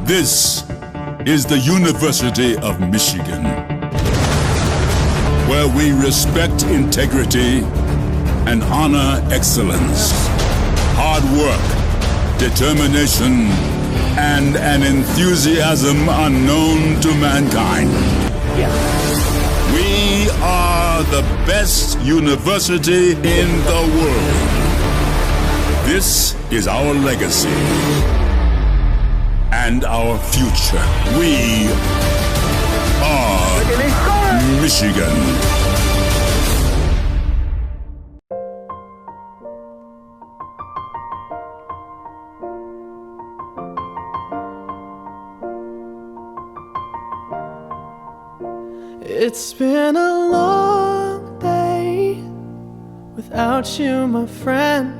This is the University of Michigan, where we respect integrity and honor excellence, hard work, determination, and an enthusiasm unknown to mankind. We are the best university in the world. This is our legacy and our future. We are Michigan. It's been a long day without you, my friend,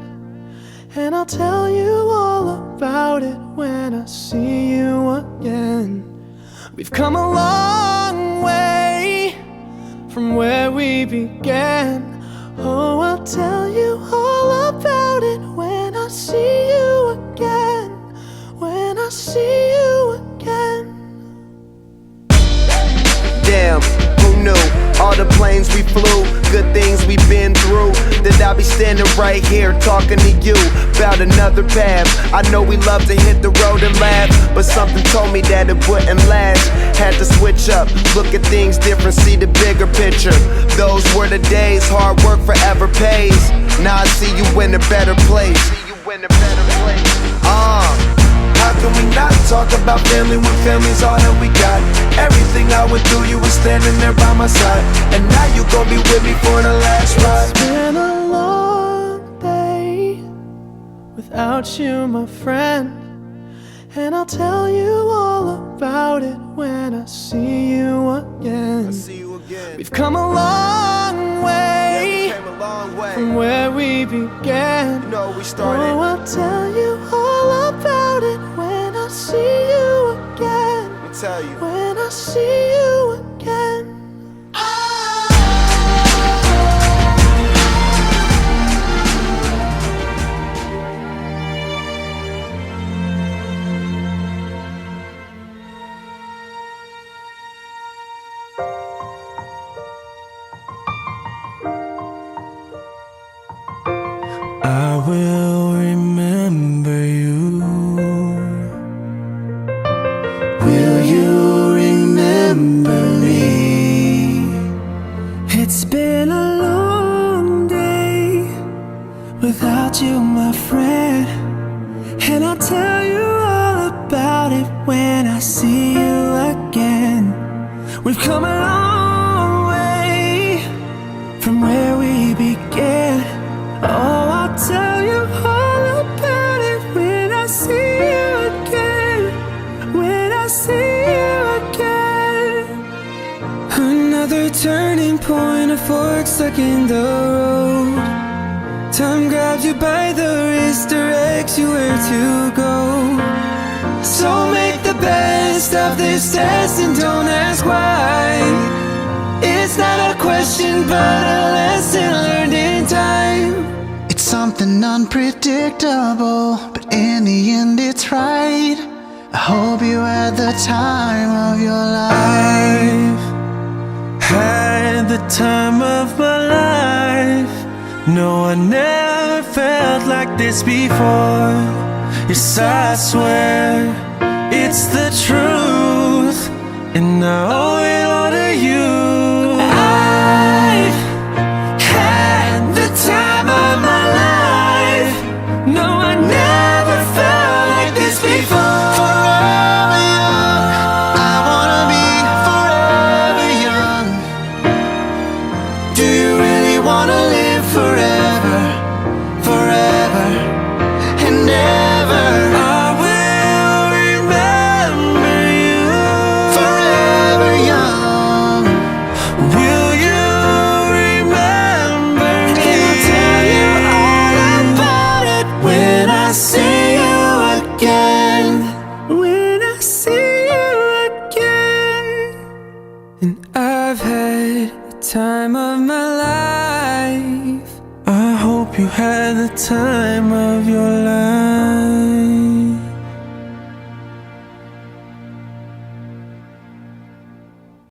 and I'll tell you all about it when I see you again. We've come a long way from where we began. Oh, I'll tell you all about it when I see you again. When I see you again. Damn, who knew? All the planes we flew, good things we've been through, that I'll be standing right here talking to you about another path. I know we love to hit the road and laugh, but something told me that it wouldn't last. Had to switch up, look at things different, see the bigger picture. Those were the days, hard work forever pays. Now I see you in a better place. How can we not talk about family when family's all that we got? Everything I went through, you were standing there by my side, and now you gon' be with me for the last ride. It's been a long day without you, my friend, and I'll tell you all about it when I see you again. We've come a long way, from where we began. You know, we started. Oh, I'll tell you all about it when I see you again. Let me tell you. When I see you again. I will remember you. Will you remember me? It's been a long day without you, my friend, and I'll tell you all about it when I see you again. We've come a long way from where we began. Oh, I'll tell you all about it when I see you again. When I see you again. Another turning point, a fork stuck in the road. Time grabs you by the wrist, directs you where to go. So make the best of this test and don't ask why. It's not a question but a lesson learned in time. It's something unpredictable, but in the end it's right. I hope you had the time of your life. I've had the time of my life. No, I never felt like this before. Yes, I swear it's the truth, and I owe it all to you. I've had the time of my life. No, I never felt like this before. Forever young, I wanna be forever young. Do you really wanna live forever, forever and ever? I will remember you. Forever young. Will you remember me? And I'll tell you all about it when I see you again. When I see you again. And I've had the time of my life. I hope you had the time of your life.